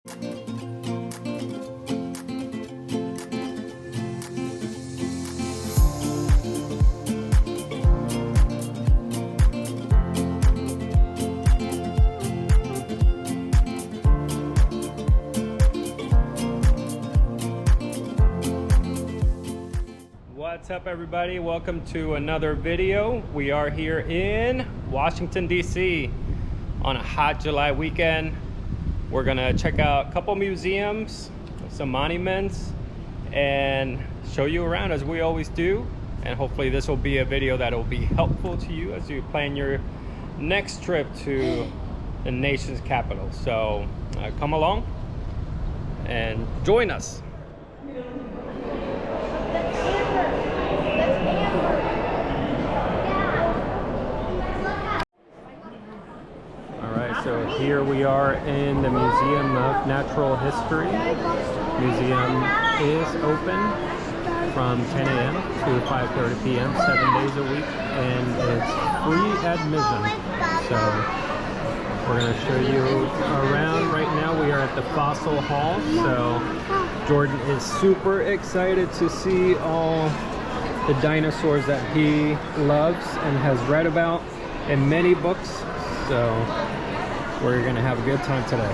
What's up, everybody? Welcome to another video. We are here in Washington, D.C. on a hot July weekend. We're gonna check out a couple museums, some monuments, and show you around as we always do. And hopefully this will be a video that will be helpful to you as you plan your next trip to the nation's capital. So come along and join us. So here we are in the Museum of Natural History. Museum is open from 10 a.m. to 5:30 p.m. 7 days a week, and it's free admission. So we're going to show you around. Right now we are at the Fossil Hall. So Jordan is super excited to see all the dinosaurs that he loves and has read about in many books. So we're gonna have a good time today.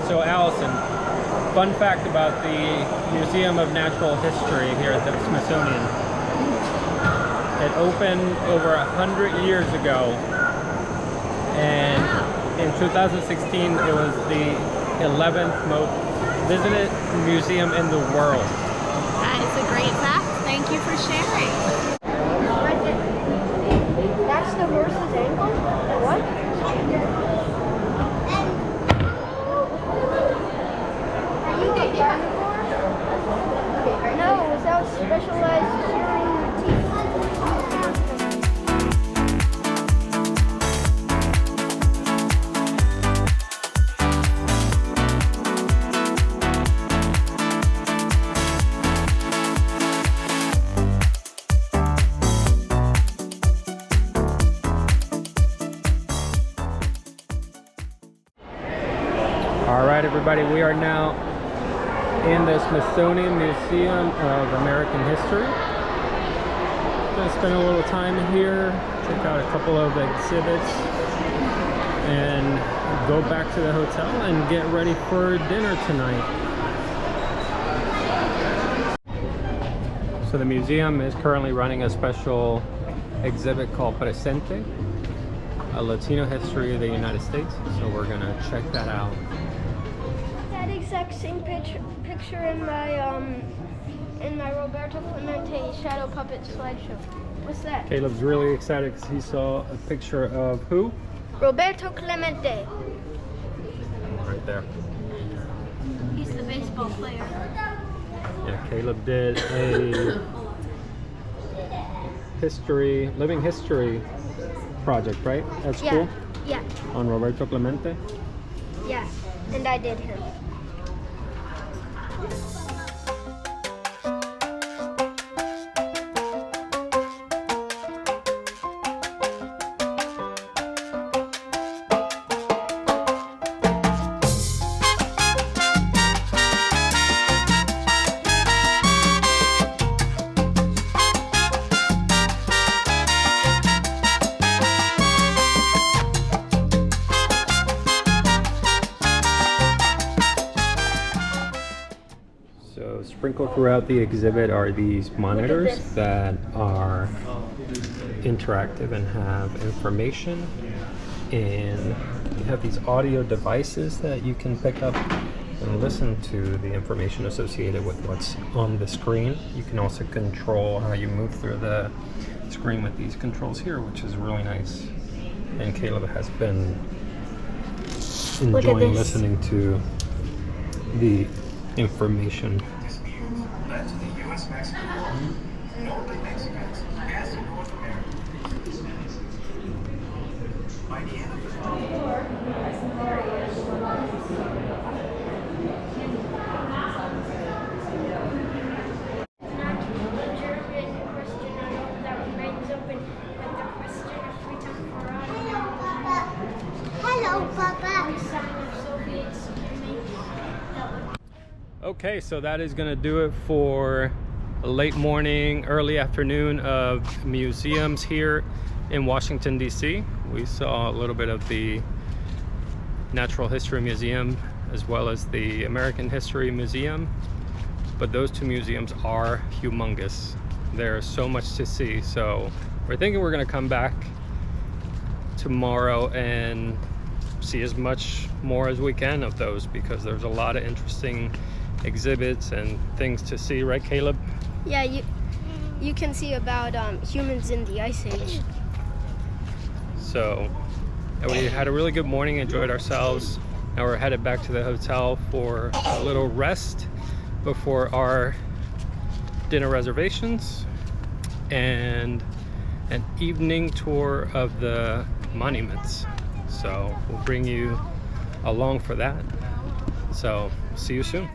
So Allison, fun fact about the Museum of Natural History here at the Smithsonian. It opened over 100 years ago, and in 2016 it was the 11th most visited museum in the world. That is a great fact. Thank you for sharing. That's the horse's ankle? What? No, without specialized shearing teeth. All right, everybody, we are now in the Smithsonian Museum of American History. Gonna spend a little time here, check out a couple of exhibits, and go back to the hotel and get ready for dinner tonight. So the museum is currently running a special exhibit called Presente, a Latino history of the United States. So we're gonna check that out. That exact same picture in my Roberto Clemente shadow puppet slideshow. What's that? Caleb's really excited because he saw a picture of who? Roberto Clemente. Right there. He's the baseball player. Yeah, Caleb did a living history project, right? At school? Yeah. On Roberto Clemente? Yeah. And I did him. Sprinkled throughout the exhibit are these monitors that are interactive and have information in You have these audio devices that you can pick up and listen to the information associated with what's on the screen. You can also control how you move through the screen with these controls here, which is really nice. And Caleb has been enjoying listening to the information. Led to the U.S.-Mexico, north of Mexico, past North America. By the end of the Hello, Papa. Okay, so that is going to do it for a late morning, early afternoon of museums here in Washington, D.C. We saw a little bit of the Natural History Museum as well as the American History Museum, but those two museums are humongous. There's so much to see, so we're thinking we're going to come back tomorrow and see as much more as we can of those, because there's a lot of interesting exhibits and things to see, right, Caleb? Yeah, you can see about humans in the Ice Age. So we had a really good morning, enjoyed ourselves. Now we're headed back to the hotel for a little rest before our dinner reservations and an evening tour of the monuments. So we'll bring you along for that. So see you soon.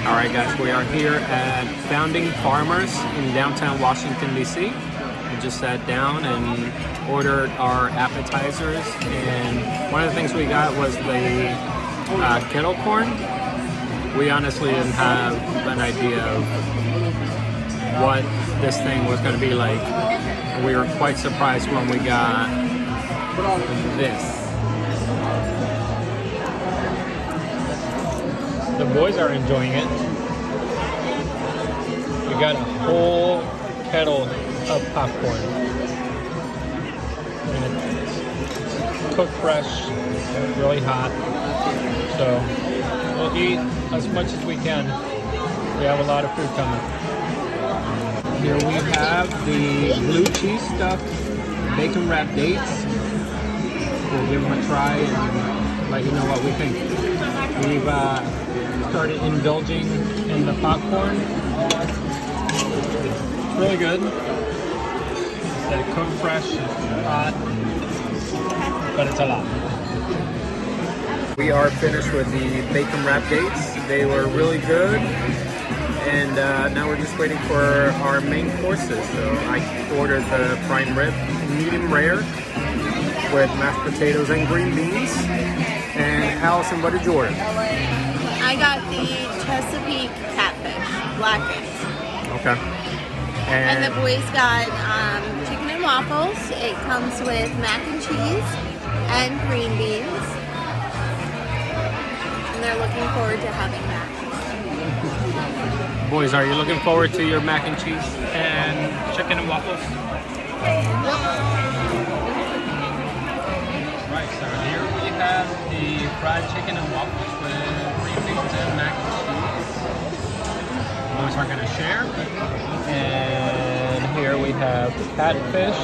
Alright guys, we are here at Founding Farmers in downtown Washington, D.C. We just sat down and ordered our appetizers, and one of the things we got was the kettle corn. We honestly didn't have an idea of what this thing was going to be like. We were quite surprised when we got this. The boys are enjoying it. We got a whole kettle of popcorn. And it's cooked fresh, really hot. So we'll eat as much as we can. We have a lot of food coming. Here we have the blue cheese stuffed bacon wrapped dates. We'll give them a try and let you know what we think. We've started indulging in the popcorn. It's really good. It's cooked fresh, it's hot, but it's a lot. We are finished with the bacon wrap dates. They were really good, and now we're just waiting for our main courses. So I ordered the prime rib, medium rare, with mashed potatoes and green beans. And Allison, what did you order? I got the Chesapeake catfish, blackened. Okay. And the boys got chicken and waffles. It comes with mac and cheese and green beans. And they're looking forward to having that. Boys, are you looking forward to your mac and cheese and chicken and waffles? Right, so here we have the fried chicken and waffles with green beans and mac and cheese. Boys are going to share. And here we have catfish.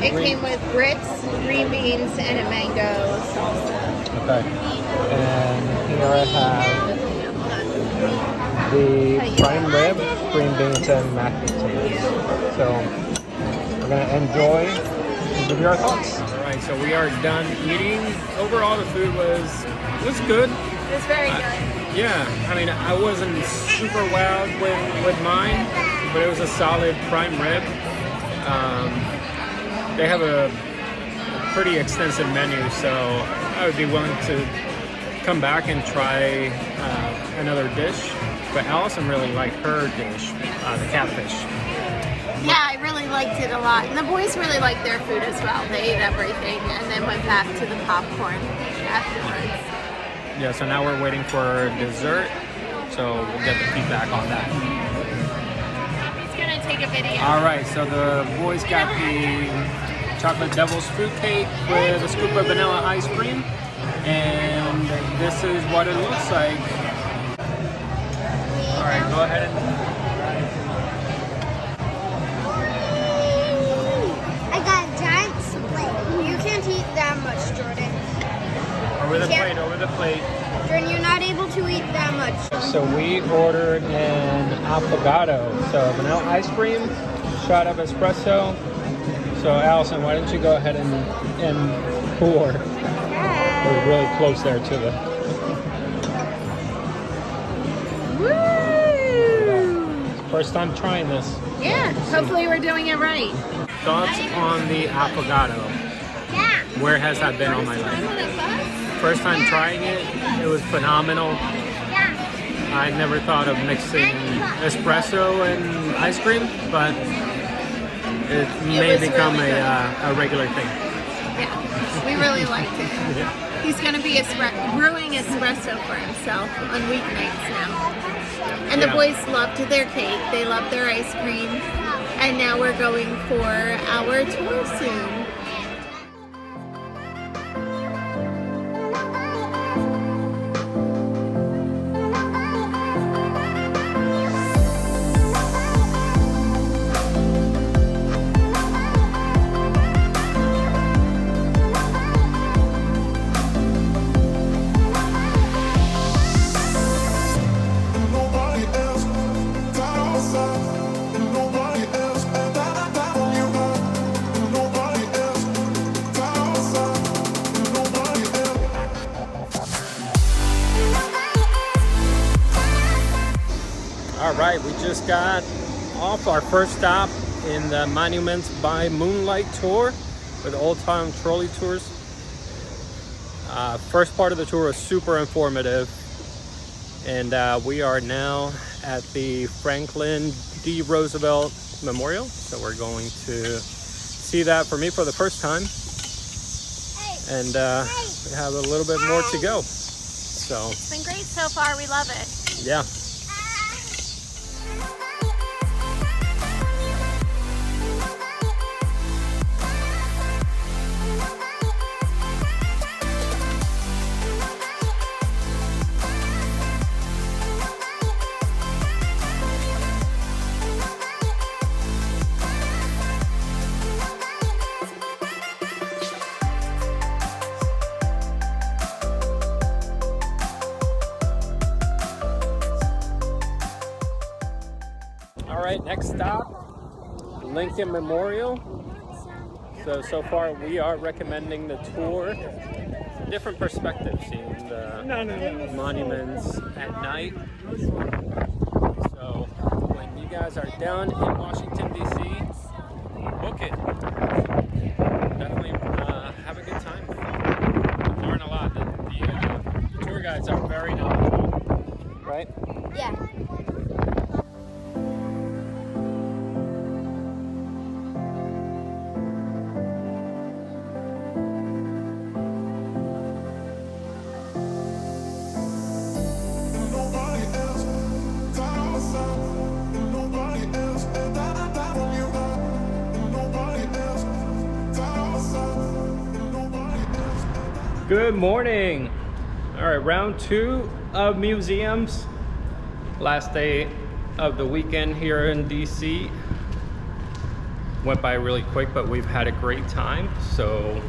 It came with grits, green beans, and a mango salsa. Okay. And here I have the prime rib green beans and mashed potatoes. So we're gonna enjoy and give you our thoughts. All right, so we are done eating. Overall, the food was good. It was very good. Yeah, I mean, I wasn't super wowed with mine, but it was a solid prime rib. They have a pretty extensive menu, so I would be willing to come back and try another dish. But Allison really liked her dish, the catfish. Yeah, I really liked it a lot. And the boys really liked their food as well. They ate everything and then went back to the popcorn afterwards. Yeah, so now we're waiting for dessert, so we'll get the feedback on that. He's gonna take a video. All right, so the boys got the chocolate devil's fruit cake with a scoop of vanilla ice cream, and this is what it looks like. All right, go ahead and... I got a giant split. You can't eat that much, Jordan. Over the plate. Jordan, you're not able to eat that much. So we ordered an affogato, so vanilla ice cream, shot of espresso. So Allison, why don't you go ahead and pour? We're really close there to the... Woo! First time trying this. Yeah, hopefully we're doing it right. Thoughts on the affogato? Yeah. Where has that been all my life? First time trying it, it was phenomenal. Yeah. I never thought of mixing espresso and ice cream, but it may become really a regular thing. Yeah, we really liked it. Yeah. He's going to be brewing espresso for himself on weeknights now. And the boys loved their cake, they loved their ice cream, and now we're going for our tour soon. All right, we just got off our first stop in the Monuments by Moonlight tour with Old Town Trolley Tours. First part of the tour was super informative, and we are now at the Franklin D. Roosevelt Memorial. So we're going to see that for me for the first time, and we have a little bit more to go. So It's been great so far, we love it. yeah. All right, next stop, Lincoln Memorial. So far we are recommending the tour. Different perspectives, seeing the monuments at night. So when you guys are down in Washington, D.C., book it. Definitely have a good time. Learn a lot. The tour guides are very knowledgeable, right? Yeah. Good morning. All right, round 2 of museums. Last day of the weekend here in DC. Went by really quick, but we've had a great time. So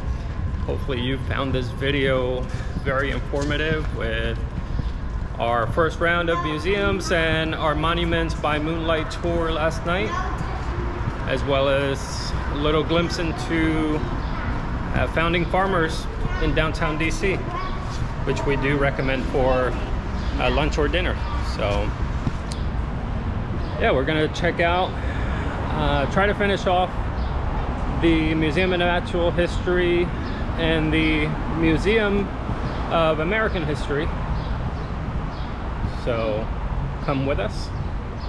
hopefully you found this video very informative with our first round of museums and our Monuments by Moonlight tour last night, as well as a little glimpse into founding farmers in downtown DC, which we do recommend for lunch or dinner. So yeah, we're gonna check out, try to finish off the Museum of Natural History and the Museum of American History. So come with us.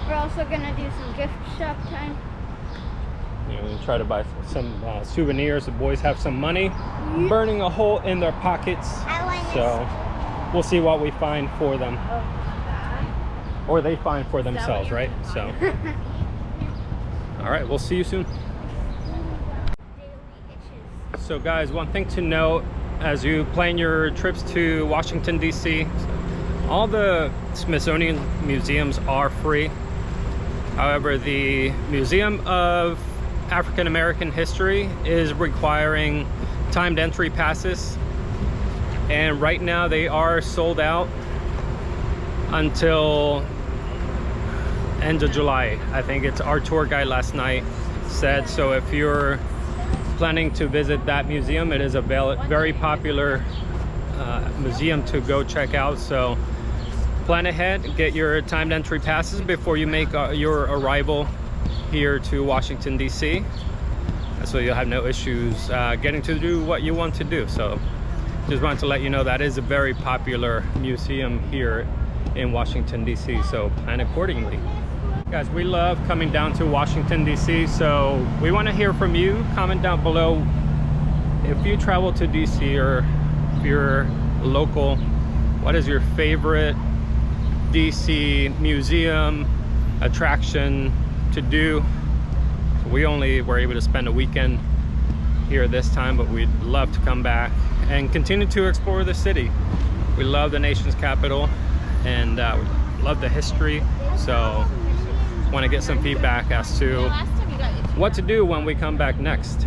We're also gonna do some gift shop time. We'll try to buy some souvenirs. The boys have some money burning a hole in their pockets, so we'll see what we find for them, or they find for themselves, right? So all right, we'll see you soon. So guys, one thing to note as you plan your trips to Washington DC, all the Smithsonian museums are free. However, the Museum of African American History is requiring timed entry passes, and right now they are sold out until end of July. I think it's our tour guide last night said. So if you're planning to visit that museum, it is a very popular museum to go check out. So plan ahead, get your timed entry passes before you make your arrival here to Washington DC, so you'll have no issues getting to do what you want to do. So just wanted to let you know that is a very popular museum here in Washington DC, so plan accordingly. Guys, we love coming down to Washington DC, so we want to hear from you. Comment down below if you travel to DC, or if you're local, what is your favorite DC museum attraction to do. So we only were able to spend a weekend here this time, but we'd love to come back and continue to explore the city. We love the nation's capital, and we love the history, so want to get some feedback as to what to do when we come back next.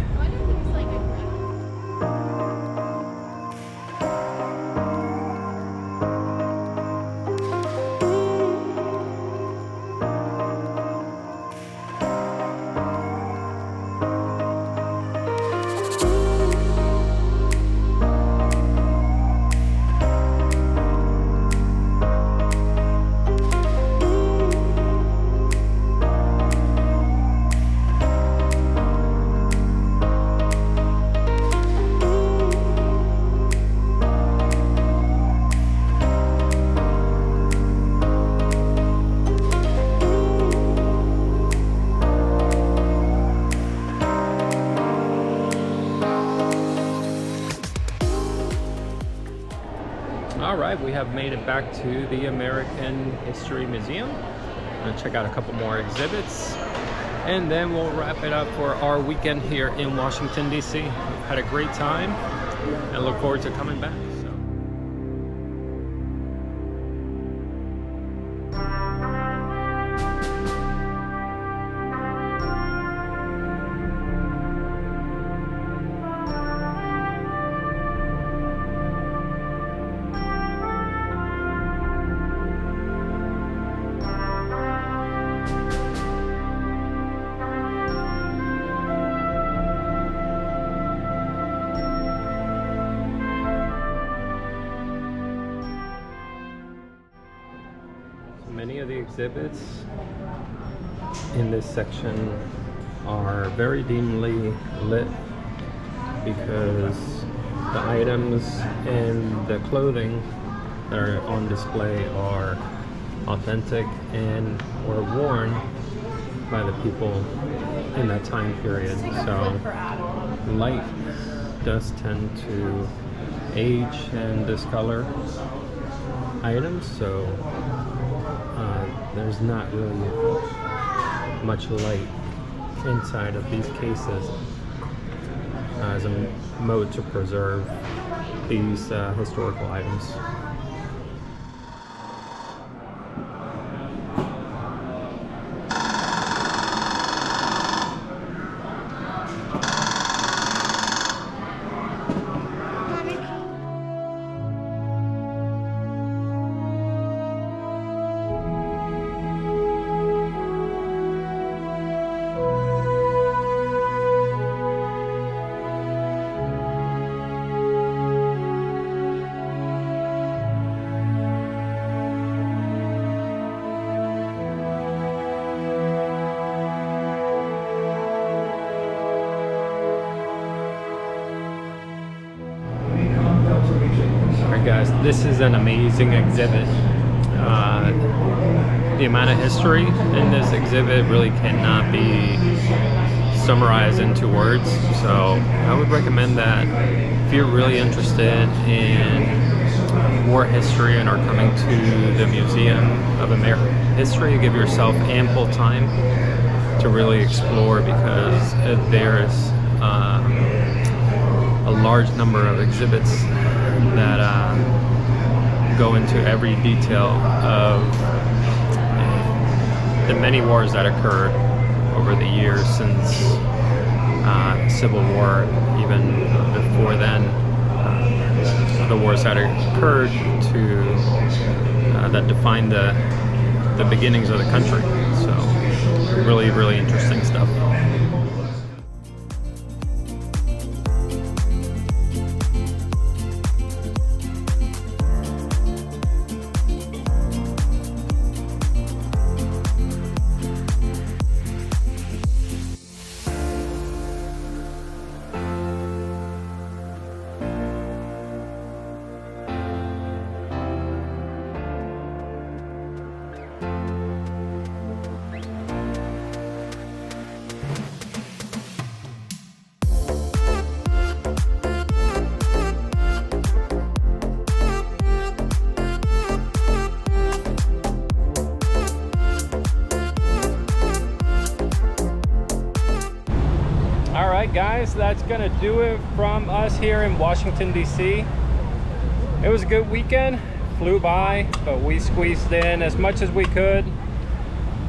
All right, we have made it back to the American History Museum. I'm gonna check out a couple more exhibits, and then we'll wrap it up for our weekend here in Washington, DC. We've had a great time and look forward to coming back. Many of the exhibits in this section are very dimly lit because the items and the clothing that are on display are authentic and were worn by the people in that time period. So light does tend to age and discolor items, so there's not really much light inside of these cases as a mode to preserve these historical items. this is an amazing exhibit. The amount of history in this exhibit really cannot be summarized into words. So I would recommend that if you're really interested in war history and are coming to the Museum of American History, give yourself ample time to really explore, because there's a large number of exhibits that go into every detail of the many wars that occurred over the years since Civil War, even before then, the wars that occurred that defined the beginnings of the country. So really, really interesting stuff. Alright guys, that's gonna do it from us here in Washington, D.C. It was a good weekend, flew by, but we squeezed in as much as we could.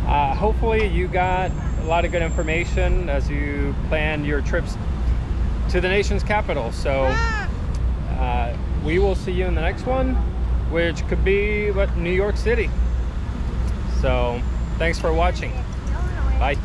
Hopefully you got a lot of good information as you plan your trips to the nation's capital. So we will see you in the next one, which could be New York City. So thanks for watching. Bye.